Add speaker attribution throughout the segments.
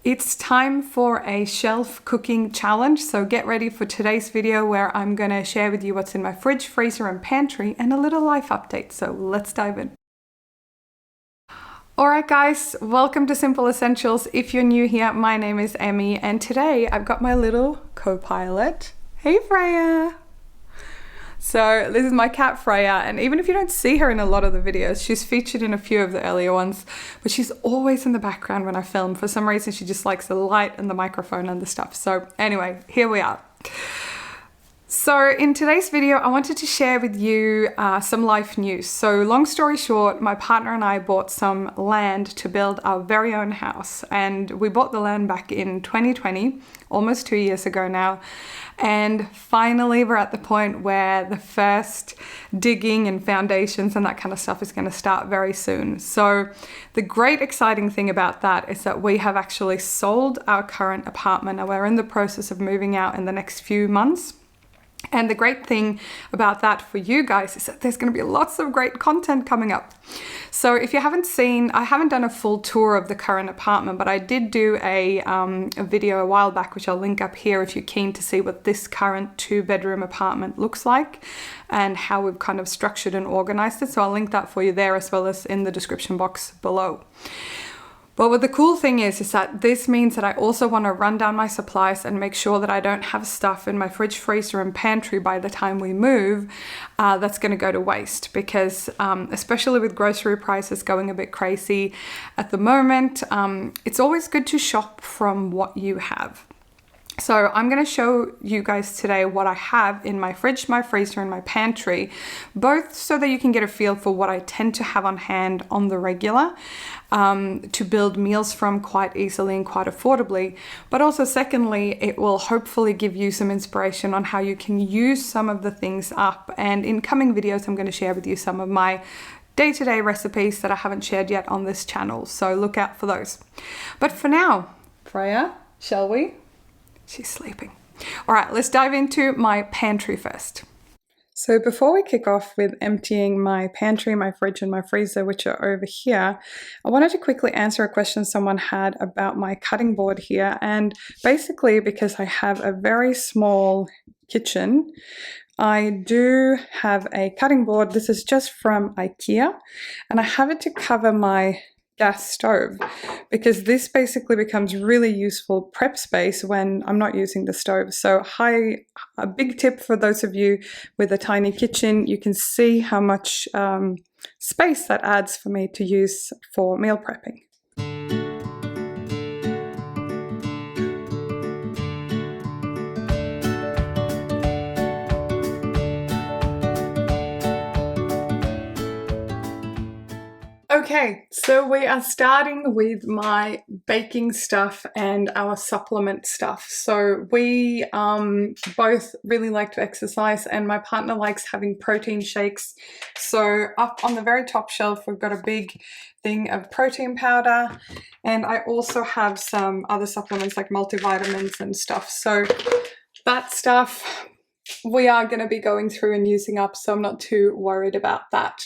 Speaker 1: It's time for a shelf cooking challenge, so get ready for today's video where I'm going to share with you what's in my fridge, freezer and pantry and a little life update. So let's dive in. Alright guys, welcome to Simple Essentials. If you're new here, my name is Emmy and today I've got my little co-pilot. Hey Freya! So this is my cat Freya, and even if you don't see her in a lot of the videos, she's featured in a few of the earlier ones, but she's always in the background when I film. For some reason she just likes the light and the microphone and the stuff. So anyway, here we are. So in today's video, I wanted to share with you some life news. So long story short, my partner and I bought some land to build our very own house. And we bought the land back in 2020, almost 2 years ago now. And finally, we're at the point where the first digging and foundations and that kind of stuff is going to start very soon. So the great exciting thing about that is that we have actually sold our current apartment and we're in the process of moving out in the next few months. And the great thing about that for you guys is that there's going to be lots of great content coming up. So if you haven't seen, I haven't done a full tour of the current apartment, but I did do a video a while back, which I'll link up here if you're keen to see what this current 2-bedroom apartment looks like and how we've kind of structured and organized it. So I'll link that for you there as well as in the description box below. But what the cool thing is that this means that I also want to run down my supplies and make sure that I don't have stuff in my fridge, freezer and pantry by the time we move that's going to go to waste, because especially with grocery prices going a bit crazy at the moment, it's always good to shop from what you have. So I'm going to show you guys today what I have in my fridge, my freezer and my pantry, both so that you can get a feel for what I tend to have on hand on the regular to build meals from quite easily and quite affordably. But also secondly, it will hopefully give you some inspiration on how you can use some of the things up. And in coming videos, I'm going to share with you some of my day-to-day recipes that I haven't shared yet on this channel. So look out for those. But for now, Freya, shall we? She's sleeping. All right, let's dive into my pantry first. So before we kick off with emptying my pantry, my fridge and my freezer, which are over here, I wanted to quickly answer a question someone had about my cutting board here. And basically because I have a very small kitchen, I do have a cutting board. This is just from IKEA and I have it to cover my gas stove, because this basically becomes really useful prep space when I'm not using the stove. So a big tip for those of you with a tiny kitchen, you can see how much space that adds for me to use for meal prepping. Okay, so we are starting with my baking stuff and our supplement stuff. So we both really like to exercise and my partner likes having protein shakes. So up on the very top shelf, we've got a big thing of protein powder, and I also have some other supplements like multivitamins and stuff. So that stuff we are going to be going through and using up, so I'm not too worried about that.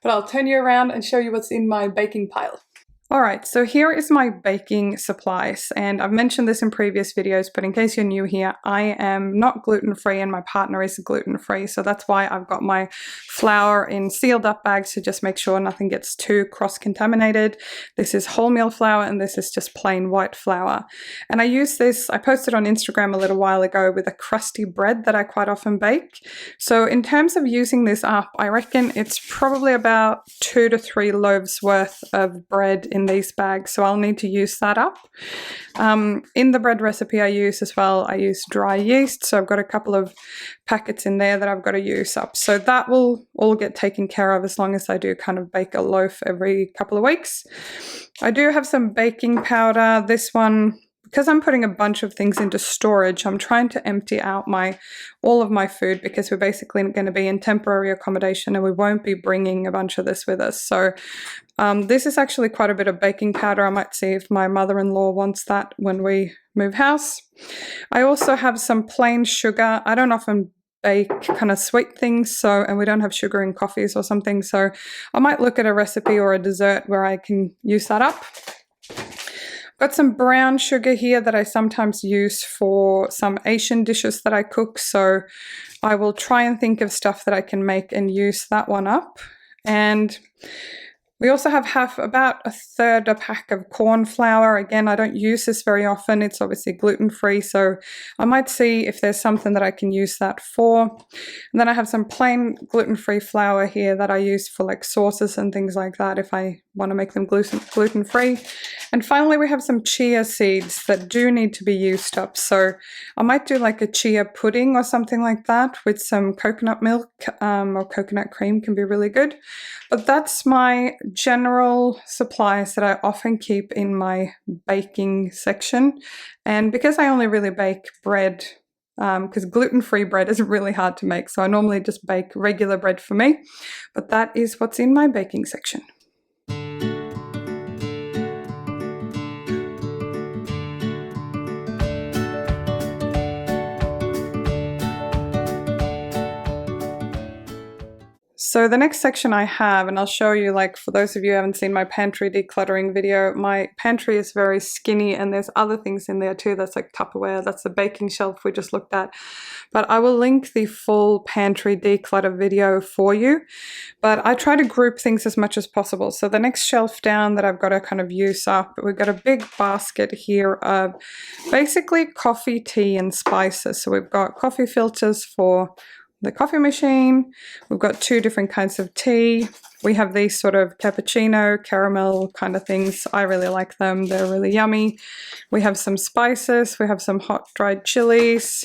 Speaker 1: But I'll turn you around and show you what's in my baking pile. Alright, so here is my baking supplies, and I've mentioned this in previous videos, but in case you're new here, I am not gluten-free and my partner is gluten-free, so that's why I've got my flour in sealed up bags to just make sure nothing gets too cross-contaminated. This is wholemeal flour and this is just plain white flour. And I use this, I posted on Instagram a little while ago with a crusty bread that I quite often bake. So in terms of using this up, I reckon it's probably about 2 to 3 loaves worth of bread in these bags, so I'll need to use that up. In the bread recipe I use as well, I use dry yeast, so I've got a couple of packets in there that I've got to use up. So that will all get taken care of as long as I do kind of bake a loaf every couple of weeks. I do have some baking powder. This one, because I'm putting a bunch of things into storage, I'm trying to empty out all of my food, because we're basically going to be in temporary accommodation and we won't be bringing a bunch of this with us. So this is actually quite a bit of baking powder. I might see if my mother-in-law wants that when we move house. I also have some plain sugar. I don't often bake kind of sweet things, and we don't have sugar in coffees or something, so I might look at a recipe or a dessert where I can use that up. Got some brown sugar here that I sometimes use for some Asian dishes that I cook, so I will try and think of stuff that I can make and use that one up. And we also have about a third a pack of corn flour. Again, I don't use this very often. It's obviously gluten-free, so I might see if there's something that I can use that for. And then I have some plain gluten-free flour here that I use for like sauces and things like that if I want to make them gluten-free. And finally, we have some chia seeds that do need to be used up. So I might do like a chia pudding or something like that with some coconut milk, or coconut cream can be really good. But that's my general supplies that I often keep in my baking section. And because I only really bake bread, because gluten-free bread is really hard to make, so I normally just bake regular bread for me. But that is what's in my baking section. So the next section I have, and I'll show you, like for those of you who haven't seen my pantry decluttering video, my pantry is very skinny and there's other things in there too. That's like Tupperware, that's the baking shelf we just looked at. But I will link the full pantry declutter video for you. But I try to group things as much as possible. So the next shelf down that I've got to kind of use up, we've got a big basket here of basically coffee, tea and spices. So we've got coffee filters for the coffee machine. We've got 2 different kinds of tea. We have these sort of cappuccino, caramel kind of things. I really like them. They're really yummy. We have some spices. We have some hot dried chilies.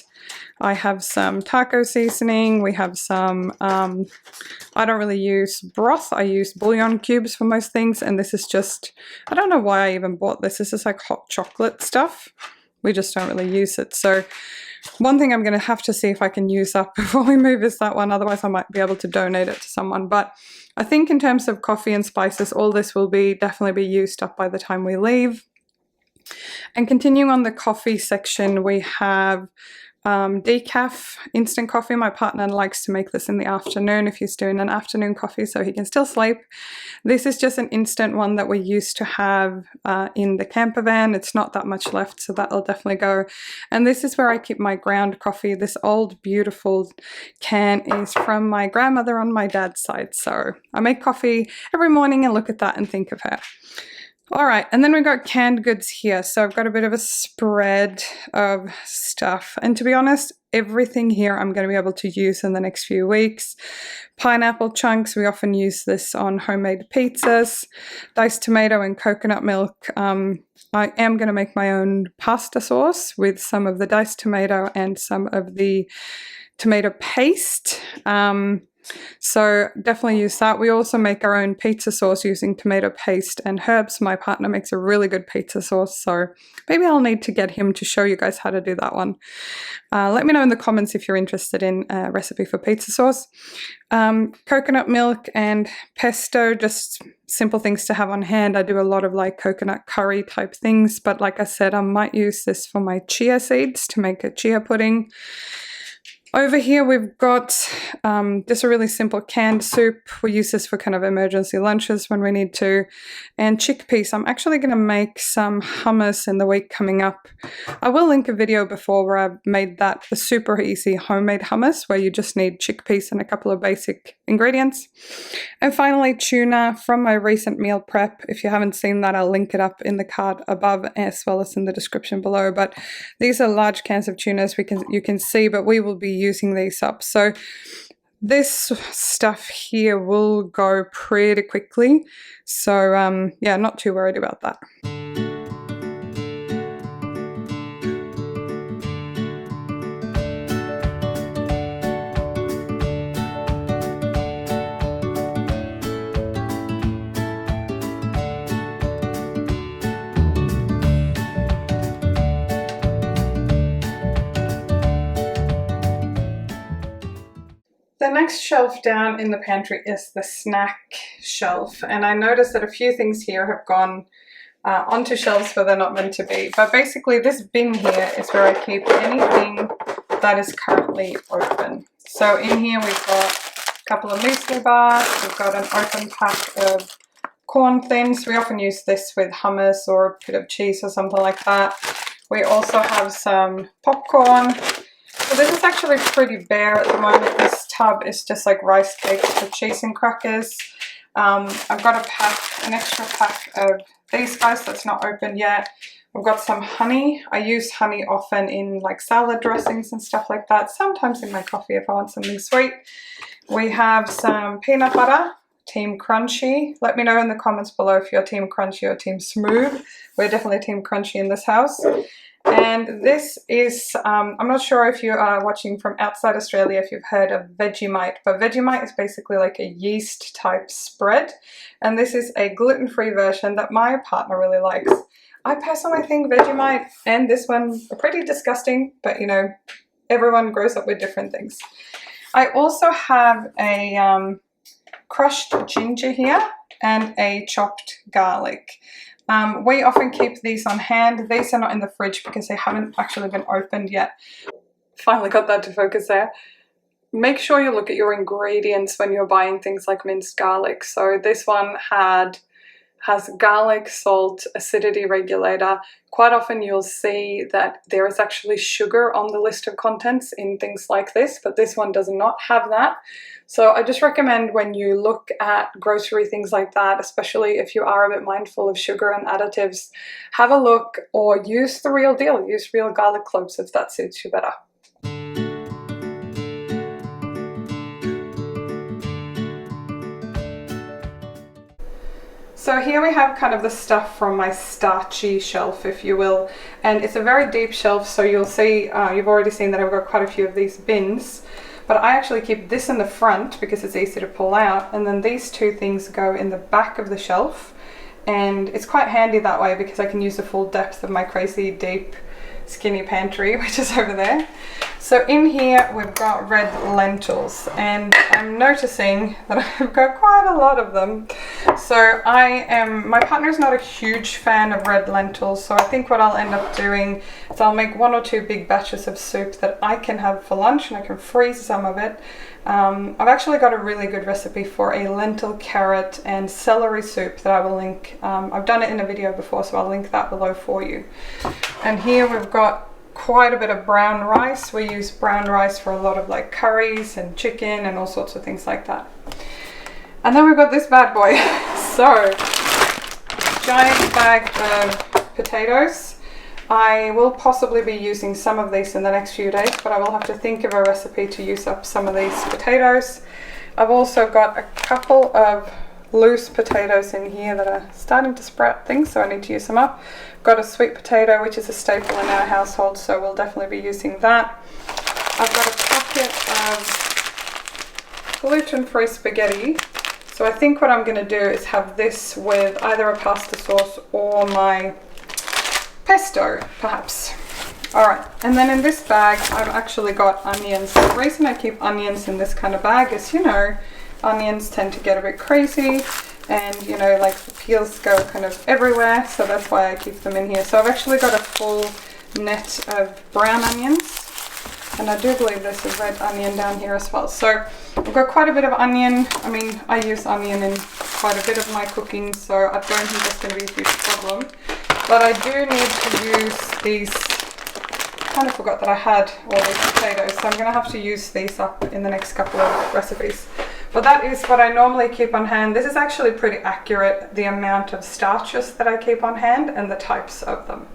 Speaker 1: I have some taco seasoning. We have some, I don't really use broth. I use bouillon cubes for most things. And this is just, I don't know why I even bought this. This is like hot chocolate stuff. We just don't really use it. So one thing I'm going to have to see if I can use up before we move is that one. Otherwise, I might be able to donate it to someone. But I think in terms of coffee and spices, all this will definitely be used up by the time we leave. And continuing on the coffee section, we have decaf instant coffee. My partner likes to make this in the afternoon if he's doing an afternoon coffee so he can still sleep. This is just an instant one that we used to have in the camper van. It's not that much left, so that'll definitely go. And this is where I keep my ground coffee. This old beautiful can is from my grandmother on my dad's side, so I make coffee every morning and look at that and think of her. All right, and then we've got canned goods here. So I've got a bit of a spread of stuff. And to be honest, everything here I'm going to be able to use in the next few weeks. Pineapple chunks, we often use this on homemade pizzas. Diced tomato and coconut milk. I am going to make my own pasta sauce with some of the diced tomato and some of the tomato paste. So definitely use that. We also make our own pizza sauce using tomato paste and herbs. My partner makes a really good pizza sauce, so maybe I'll need to get him to show you guys how to do that one. Let me know in the comments if you're interested in a recipe for pizza sauce. Coconut milk and pesto, just simple things to have on hand. I do a lot of like coconut curry type things, but like I said, I might use this for my chia seeds to make a chia pudding. Over here we've got just a really simple canned soup. We use this for kind of emergency lunches when we need to. And chickpeas. I'm actually going to make some hummus in the week coming up. I will link a video before where I've made that a super easy homemade hummus where you just need chickpeas and a couple of basic ingredients. And finally tuna from my recent meal prep. If you haven't seen that, I'll link it up in the card above as well as in the description below. But these are large cans of tuna as you can see, but we will be using these up. So this stuff here will go pretty quickly. So yeah, not too worried about that. The next shelf down in the pantry is the snack shelf, and I noticed that a few things here have gone onto shelves where they're not meant to be. But basically this bin here is where I keep anything that is currently open. So in here we've got a couple of muesli bars, we've got an open pack of corn thins. We often use this with hummus or a bit of cheese or something like that. We also have some popcorn. So this is actually pretty bare at the moment. This tub is just like rice cakes with cheese and crackers. I've got an extra pack of these guys that's not opened yet. We've got some honey. I use honey often in like salad dressings and stuff like that. Sometimes in my coffee if I want something sweet. We have some peanut butter, Team Crunchy. Let me know in the comments below if you're Team Crunchy or Team Smooth. We're definitely Team Crunchy in this house. And this is, I'm not sure if you are watching from outside Australia if you've heard of Vegemite, but Vegemite is basically like a yeast type spread. And this is a gluten-free version that my partner really likes. I personally think Vegemite and this one are pretty disgusting, but you know, everyone grows up with different things. I also have a crushed ginger here and a chopped garlic. We often keep these on hand. These are not in the fridge because they haven't actually been opened yet. Finally got that to focus there. Make sure you look at your ingredients when you're buying things like minced garlic. So this one has garlic, salt, acidity regulator. Quite often you'll see that there is actually sugar on the list of contents in things like this, but this one does not have that. So I just recommend when you look at grocery things like that, especially if you are a bit mindful of sugar and additives, have a look or use the real deal. Use real garlic cloves if that suits you better. So here we have kind of the stuff from my starchy shelf, if you will, and it's a very deep shelf, so you'll see, you've already seen that I've got quite a few of these bins, but I actually keep this in the front because it's easy to pull out, and then these two things go in the back of the shelf, and it's quite handy that way because I can use the full depth of my crazy deep skinny pantry, which is over there. So in here we've got red lentils, and I'm noticing that I've got quite a lot of them. So my partner's not a huge fan of red lentils, so I think what I'll end up doing is I'll make 1 or 2 big batches of soup that I can have for lunch, and I can freeze some of it. I've actually got a really good recipe for a lentil, carrot and celery soup that I will link. I've done it in a video before, so I'll link that below for you. And here we've got quite a bit of brown rice. We use brown rice for a lot of like curries and chicken and all sorts of things like that. And then we've got this bad boy. So, giant bag of potatoes. I will possibly be using some of these in the next few days, but I will have to think of a recipe to use up some of these potatoes. I've also got a couple of loose potatoes in here that are starting to sprout things, so I need to use them up. Got a sweet potato, which is a staple in our household, so we'll definitely be using that. I've got a packet of gluten-free spaghetti. So I think what I'm going to do is have this with either a pasta sauce or my pesto, perhaps. Alright, and then in this bag I've actually got onions. The reason I keep onions in this kind of bag is, you know, onions tend to get a bit crazy and, you know, like the peels go kind of everywhere, so that's why I keep them in here. So I've actually got a full net of brown onions, and I do believe there's a red onion down here as well. So I've got quite a bit of onion. I mean, I use onion in quite a bit of my cooking, so I don't think that's going to be a huge problem. But I do need to use these. I kind of forgot that I had all these potatoes, so I'm going to have to use these up in the next couple of recipes. But that is what I normally keep on hand. This is actually pretty accurate, the amount of starches that I keep on hand and the types of them.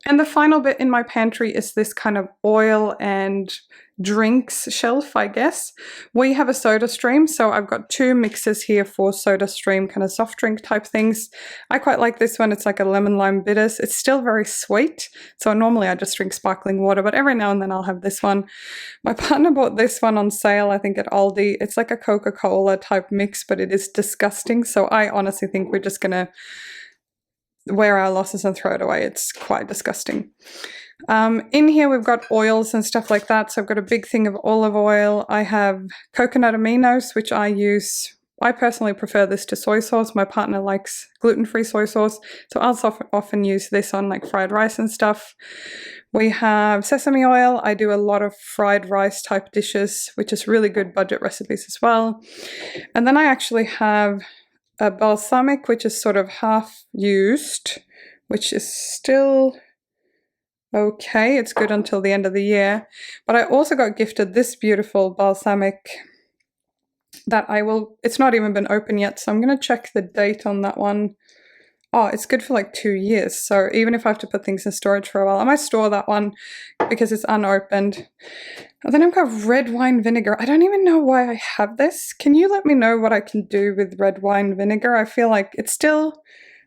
Speaker 1: And the final bit in my pantry is this kind of oil and drinks shelf, I guess. We have a soda stream, so I've got 2 mixes here for soda stream, kind of soft drink type things. I quite like this one. It's like a lemon lime bitters. It's still very sweet, so normally I just drink sparkling water, but every now and then I'll have this one. My partner bought this one on sale, I think at Aldi. It's like a Coca-Cola type mix, but it is disgusting, so I honestly think we're just gonna wear our losses and throw it away. It's quite disgusting. In here we've got oils and stuff like that. So I've got a big thing of olive oil. I have coconut aminos, which I use I personally prefer this to soy sauce. My partner likes gluten-free soy sauce, so I'll often use this on like fried rice and stuff. We have sesame oil. I do a lot of fried rice type dishes, which is really good budget recipes as well. And then I actually have a balsamic, which is sort of half used, which is still okay. It's good until the end of the year. But I also got gifted this beautiful balsamic that it's not even been open yet, so I'm going to check the date on that one. Oh, it's good for like 2 years, so even if I have to put things in storage for a while, I might store that one because it's unopened. And then I've got red wine vinegar. I don't even know why I have this. Can you let me know what I can do with red wine vinegar? I feel like it's still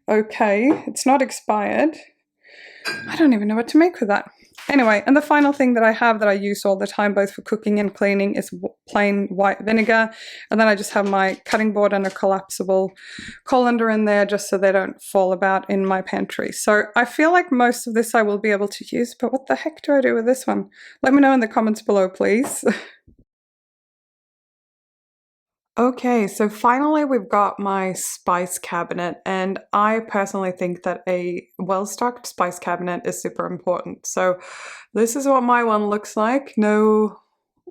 Speaker 1: okay. It's not expired. I don't even know what to make with that. Anyway, and the final thing that I have that I use all the time, both for cooking and cleaning, is plain white vinegar. And then I just have my cutting board and a collapsible colander in there just so they don't fall about in my pantry. So I feel like most of this I will be able to use, but what the heck do I do with this one? Let me know in the comments below, please. Okay, so finally we've got my spice cabinet, and I personally think that a well-stocked spice cabinet is super important. So this is what my one looks like. No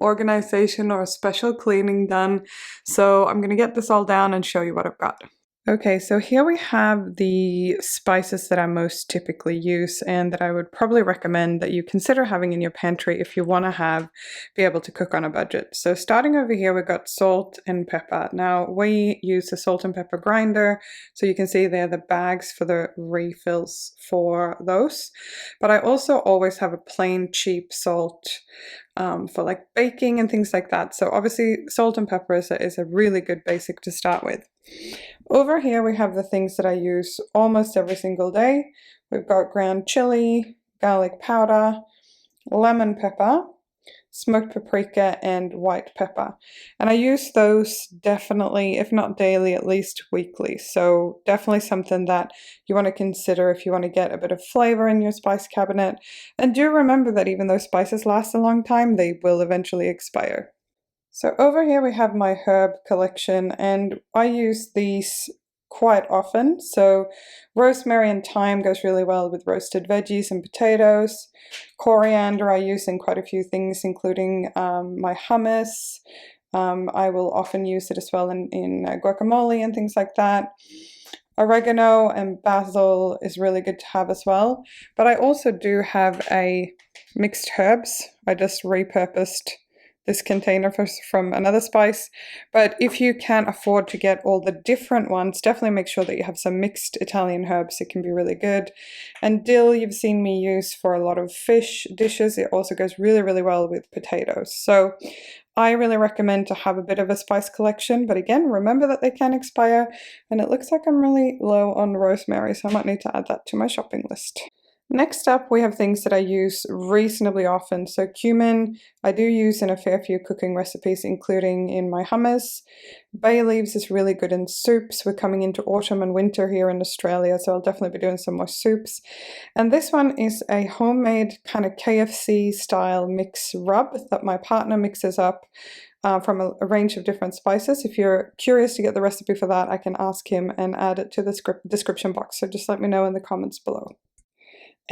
Speaker 1: organization or special cleaning done. So I'm going to get this all down and show you what I've got. Okay, so here we have the spices that I most typically use and that I would probably recommend that you consider having in your pantry if you want to be able to cook on a budget. So starting over here, we've got salt and pepper. Now we use the salt and pepper grinder, so you can see there the bags for the refills for those. But I also always have a plain cheap salt for like baking and things like that. So obviously salt and pepper is a really good basic to start with. Over here we have the things that I use almost every single day. We've got ground chili, garlic powder, lemon pepper, smoked paprika, and white pepper. And I use those definitely, if not daily, at least weekly. So definitely something that you want to consider if you want to get a bit of flavor in your spice cabinet. And do remember that even though spices last a long time, they will eventually expire. So over here we have my herb collection, and I use these quite often. So rosemary and thyme goes really well with roasted veggies and potatoes. Coriander I use in quite a few things, including my hummus. I will often use it as well in guacamole and things like that. Oregano and basil is really good to have as well. But I also do have a mixed herbs. I just repurposed this container from another spice. But if you can't afford to get all the different ones, definitely make sure that you have some mixed Italian herbs. It can be really good. And dill you've seen me use for a lot of fish dishes. It also goes really, really well with potatoes. So I really recommend to have a bit of a spice collection, but again, remember that they can expire. And it looks like I'm really low on rosemary, so I might need to add that to my shopping list. Next up, we have things that I use reasonably often. So cumin, I do use in a fair few cooking recipes, including in my hummus. Bay leaves is really good in soups. We're coming into autumn and winter here in Australia, so I'll definitely be doing some more soups. And this one is a homemade kind of KFC style mix rub that my partner mixes up from a range of different spices. If you're curious to get the recipe for that, I can ask him and add it to the description box. So just let me know in the comments below.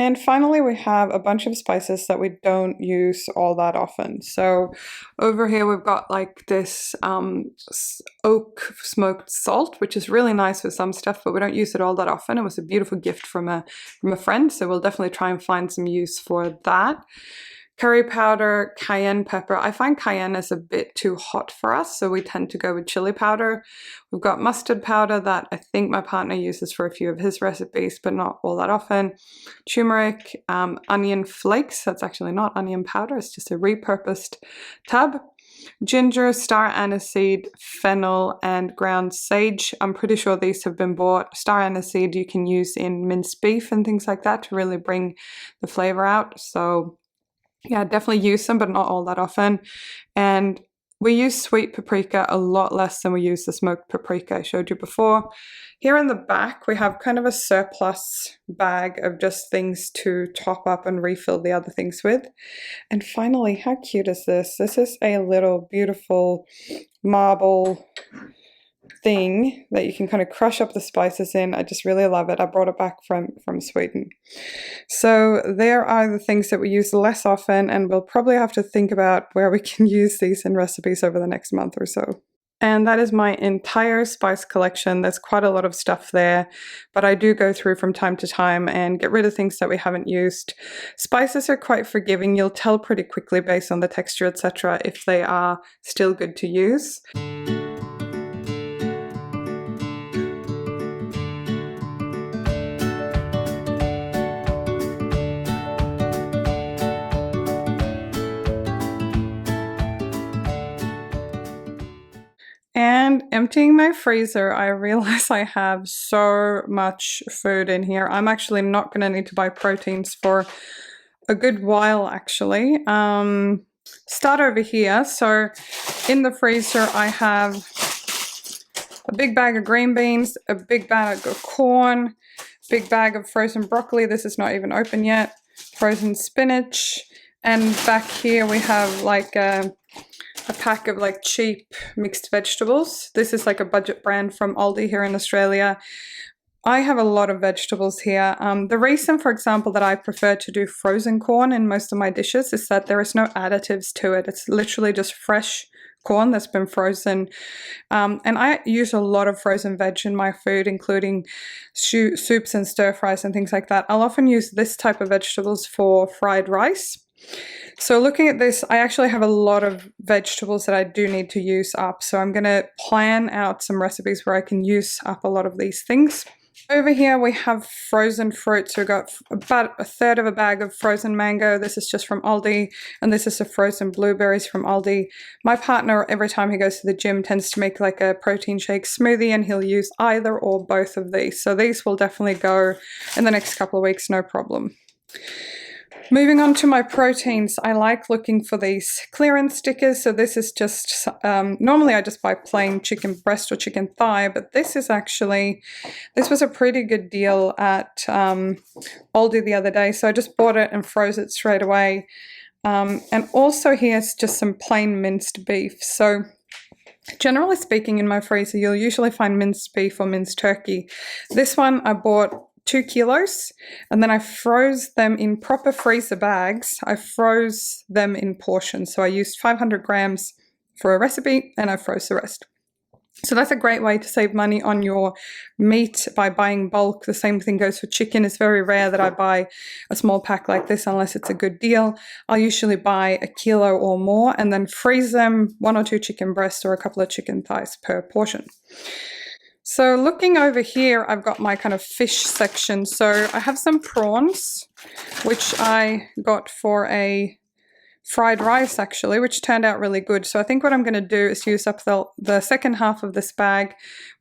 Speaker 1: And finally, we have a bunch of spices that we don't use all that often. So over here, we've got like this oak smoked salt, which is really nice with some stuff, but we don't use it all that often. It was a beautiful gift from a friend, so we'll definitely try and find some use for that. Curry powder, cayenne pepper. I find cayenne is a bit too hot for us, so we tend to go with chili powder. We've got mustard powder that I think my partner uses for a few of his recipes, but not all that often. Turmeric, onion flakes. That's actually not onion powder, it's just a repurposed tub. Ginger, star aniseed, fennel, and ground sage. I'm pretty sure these have been bought. Star aniseed you can use in minced beef and things like that to really bring the flavor out. So yeah, definitely use them, but not all that often. And we use sweet paprika a lot less than we use the smoked paprika I showed you before. Here in the back, we have kind of a surplus bag of just things to top up and refill the other things with. And finally, how cute is this? This is a little beautiful marble thing that you can kind of crush up the spices in. I just really love it. I brought it back from Sweden. So there are the things that we use less often, and we'll probably have to think about where we can use these in recipes over the next month or so. And that is my entire spice collection. There's quite a lot of stuff there, but I do go through from time to time and get rid of things that we haven't used. Spices are quite forgiving. You'll tell pretty quickly based on the texture, etc., if they are still good to use. And emptying my freezer, I realize I have so much food in here. I'm actually not going to need to buy proteins for a good while, actually. Start over here. So in the freezer, I have a big bag of green beans, a big bag of corn, big bag of frozen broccoli. This is not even open yet. Frozen spinach. And back here we have like a pack of like cheap mixed vegetables. This is like a budget brand from Aldi here in Australia. I have a lot of vegetables here. The reason, for example, that I prefer to do frozen corn in most of my dishes is that there is no additives to it. It's literally just fresh corn that's been frozen. And I use a lot of frozen veg in my food, including soups and stir fries and things like that. I'll often use this type of vegetables for fried rice. So looking at this, I actually have a lot of vegetables that I do need to use up. So I'm going to plan out some recipes where I can use up a lot of these things. Over here we have frozen fruit. So we've got about a third of a bag of frozen mango. This is just from Aldi. And this is the frozen blueberries from Aldi. My partner, every time he goes to the gym, tends to make like a protein shake smoothie, and he'll use either or both of these. So these will definitely go in the next couple of weeks, no problem. Moving on to my proteins, I like looking for these clearance stickers. So this is just, normally I just buy plain chicken breast or chicken thigh, but this was a pretty good deal at Aldi the other day. So I just bought it and froze it straight away. And also here's just some plain minced beef. So generally speaking, in my freezer, you'll usually find minced beef or minced turkey. This one I bought 2 kilos, and then I froze them in proper freezer bags. I froze them in portions. So I used 500 grams for a recipe, and I froze the rest. So that's a great way to save money on your meat by buying bulk. The same thing goes for chicken. It's very rare that I buy a small pack like this unless it's a good deal. I'll usually buy a kilo or more and then freeze them, 1 or 2 chicken breasts or a couple of chicken thighs per portion. So looking over here, I've got my kind of fish section. So I have some prawns, which I got for a fried rice actually, which turned out really good. So I think what I'm going to do is use up the second half of this bag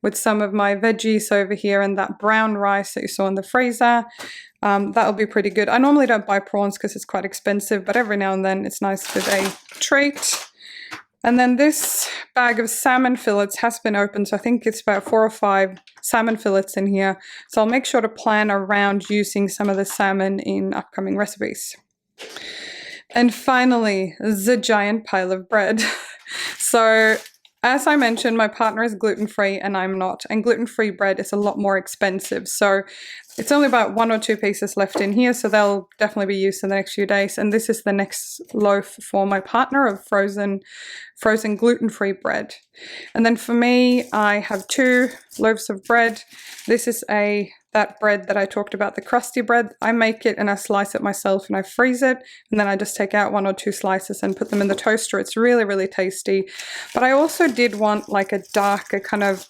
Speaker 1: with some of my veggies over here and that brown rice that you saw in the freezer. That'll be pretty good. I normally don't buy prawns because it's quite expensive, but every now and then it's nice with a treat. And then this bag of salmon fillets has been opened, so I think it's about 4 or 5 salmon fillets in here. So I'll make sure to plan around using some of the salmon in upcoming recipes. And finally, the giant pile of bread. So as I mentioned, my partner is gluten-free and I'm not, and gluten-free bread is a lot more expensive. So it's only about 1 or 2 pieces left in here, so they'll definitely be used in the next few days. And this is the next loaf for my partner of frozen gluten-free bread. And then for me, I have 2 loaves of bread. This is that bread that I talked about, the crusty bread. I make it and I slice it myself and I freeze it. And then I just take out 1 or 2 slices and put them in the toaster. It's really, really tasty. But I also did want like a darker kind of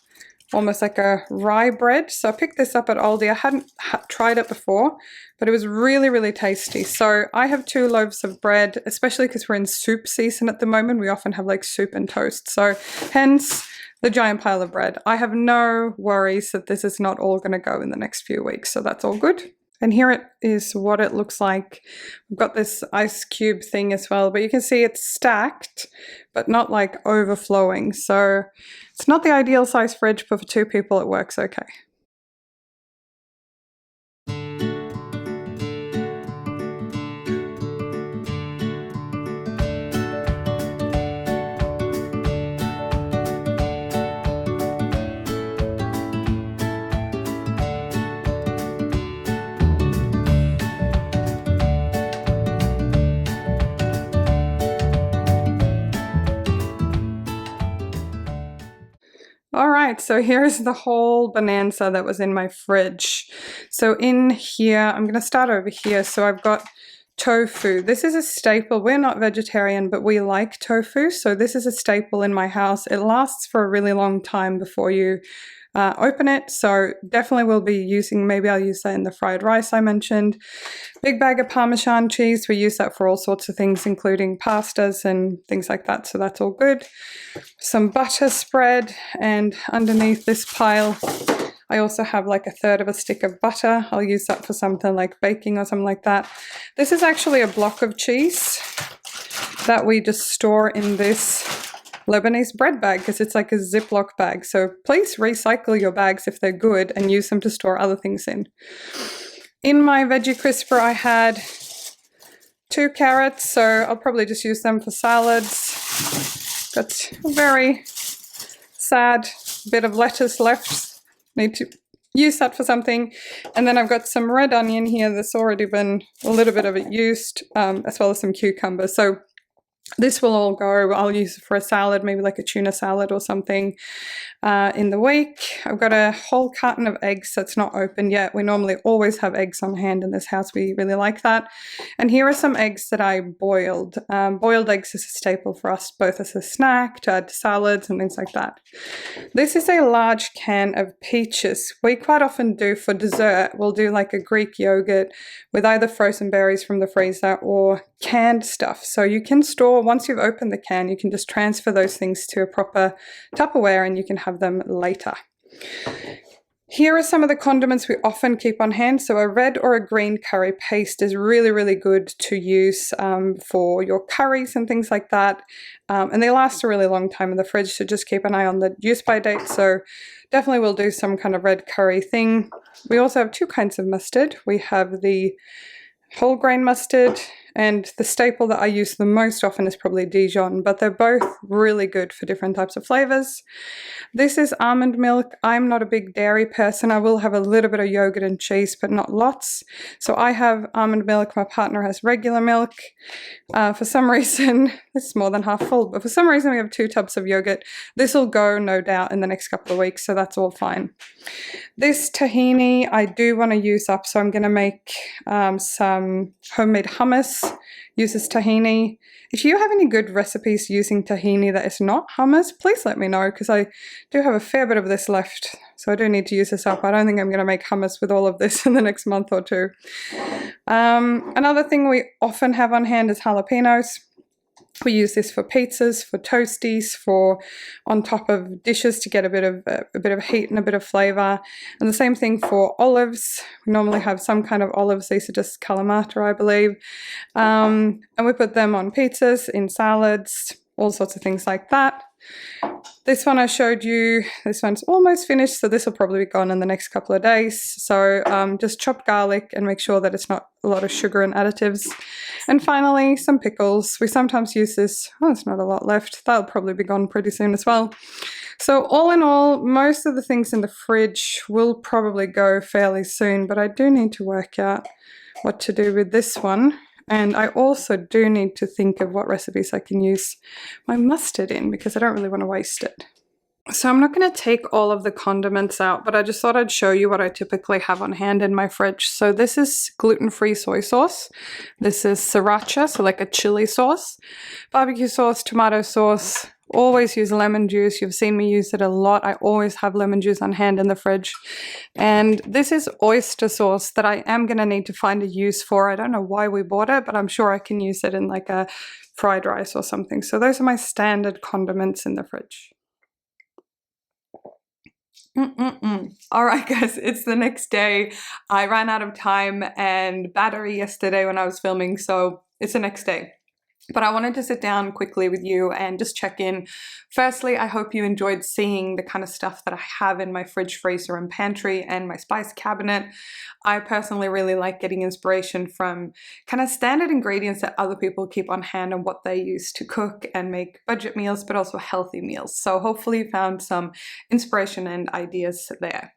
Speaker 1: almost like a rye bread. So I picked this up at Aldi. I hadn't tried it before, but it was really, really tasty. So I have 2 loaves of bread, especially because we're in soup season at the moment. We often have like soup and toast. So hence the giant pile of bread. I have no worries that this is not all going to go in the next few weeks. So that's all good. And here it is what it looks like. We've got this ice cube thing as well, but you can see it's stacked, but not like overflowing. So it's not the ideal size fridge, but for 2 people it works okay. All right, so here's the whole bonanza that was in my fridge. So in here, I'm going to start over here. So I've got tofu. This is a staple. We're not vegetarian, but we like tofu. So this is a staple in my house. It lasts for a really long time before you open it. So definitely will be using, maybe I'll use that in the fried rice I mentioned. Big bag of Parmesan cheese. We use that for all sorts of things, including pastas and things like that. So that's all good. Some butter spread, and underneath this pile, I also have like a third of a stick of butter. I'll use that for something like baking or something like that. This is actually a block of cheese that we just store in this Lebanese bread bag because it's like a Ziploc bag. So please recycle your bags if they're good and use them to store other things in. In my veggie crisper, I had 2 carrots, so I'll probably just use them for salads. Got a very sad bit of lettuce left. Need to use that for something. And then I've got some red onion here that's already been a little bit of it used, as well as some cucumber. So this will all go. I'll use it for a salad, maybe like a tuna salad or something in the week. I've got a whole carton of eggs that's not open yet. We normally always have eggs on hand in this house. We really like that. And here are some eggs that I boiled. Boiled eggs is a staple for us, both as a snack, to add to salads and things like that. This is a large can of peaches. We quite often do for dessert, we'll do like a Greek yogurt with either frozen berries from the freezer or canned stuff. So you can store, once you've opened the can, you can just transfer those things to a proper Tupperware and you can have them later. Here are some of the condiments we often keep on hand. So a red or a green curry paste is really, really good to use for your curries and things like that. And they last a really long time in the fridge, so just keep an eye on the use by date. So definitely we'll do some kind of red curry thing. We also have 2 kinds of mustard. We have the whole grain mustard, and the staple that I use the most often is probably Dijon, but they're both really good for different types of flavors. This is almond milk. I'm not a big dairy person. I will have a little bit of yogurt and cheese, but not lots. So I have almond milk. My partner has regular milk. For some reason, this is more than half full, but for some reason we have 2 tubs of yogurt. This will go, no doubt, in the next couple of weeks, so that's all fine. This tahini I do want to use up, so I'm going to make some homemade hummus. Uses tahini. If you have any good recipes using tahini that is not hummus, please let me know, because I do have a fair bit of this left, so I do need to use this up. I don't think I'm going to make hummus with all of this in the next month or 2. Another thing we often have on hand is jalapenos. We use this for pizzas, for toasties, for on top of dishes to get a bit of heat and a bit of flavor. And the same thing for olives. We normally have some kind of olives. These are just Kalamata, I believe. And we put them on pizzas, in salads, all sorts of things like that. This one I showed you, this one's almost finished, so this will probably be gone in the next couple of days. So just chop garlic and make sure that it's not a lot of sugar and additives. And finally, some pickles. We sometimes use this, oh, it's not a lot left. That'll probably be gone pretty soon as well. So all in all, most of the things in the fridge will probably go fairly soon, but I do need to work out what to do with this one. And I also do need to think of what recipes I can use my mustard in, because I don't really want to waste it. So I'm not going to take all of the condiments out, but I just thought I'd show you what I typically have on hand in my fridge. So this is gluten-free soy sauce. This is sriracha, so like a chili sauce, barbecue sauce, tomato sauce. Always use lemon juice. You've seen me use it a lot. I always have lemon juice on hand in the fridge. And this is oyster sauce that I am going to need to find a use for. I don't know why we bought it, but I'm sure I can use it in like a fried rice or something. So those are my standard condiments in the fridge. All right, guys, it's the next day. I ran out of time and battery yesterday when I was filming, so it's the next day. But I wanted to sit down quickly with you and just check in. Firstly, I hope you enjoyed seeing the kind of stuff that I have in my fridge, freezer, and pantry and my spice cabinet. I personally really like getting inspiration from kind of standard ingredients that other people keep on hand and what they use to cook and make budget meals, but also healthy meals. So hopefully you found some inspiration and ideas there.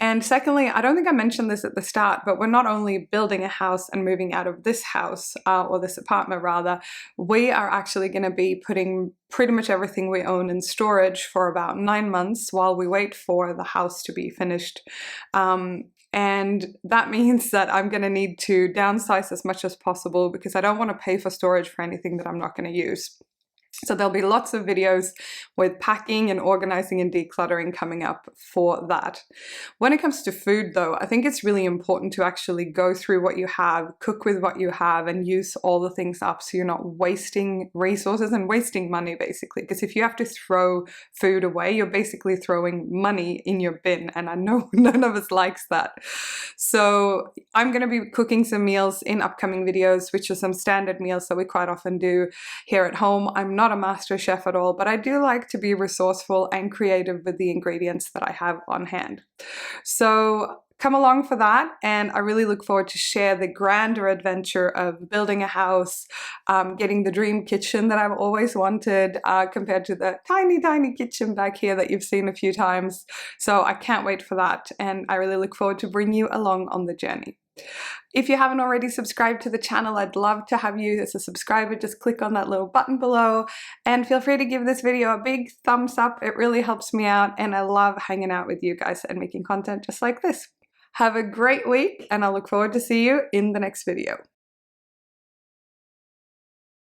Speaker 1: And secondly, I don't think I mentioned this at the start, but we're not only building a house and moving out of this house, or this apartment rather, we are actually going to be putting pretty much everything we own in storage for about 9 months while we wait for the house to be finished. And that means that I'm going to need to downsize as much as possible because I don't want to pay for storage for anything that I'm not going to use. So there'll be lots of videos with packing and organizing and decluttering coming up for that. When it comes to food though, I think it's really important to actually go through what you have, cook with what you have, and use all the things up so you're not wasting resources and wasting money basically. Because if you have to throw food away, you're basically throwing money in your bin, and I know none of us likes that. So I'm going to be cooking some meals in upcoming videos, which are some standard meals that we quite often do here at home. I'm not a master chef at all, but I do like to be resourceful and creative with the ingredients that I have on hand. So come along for that, and I really look forward to share the grander adventure of building a house, getting the dream kitchen that I've always wanted, compared to the tiny, tiny kitchen back here that you've seen a few times. So I can't wait for that, and I really look forward to bring you along on the journey. If you haven't already subscribed to the channel, I'd love to have you as a subscriber. Just click on that little button below and feel free to give this video a big thumbs up. It really helps me out, and I love hanging out with you guys and making content just like this. Have a great week, and I look forward to see you in the next video.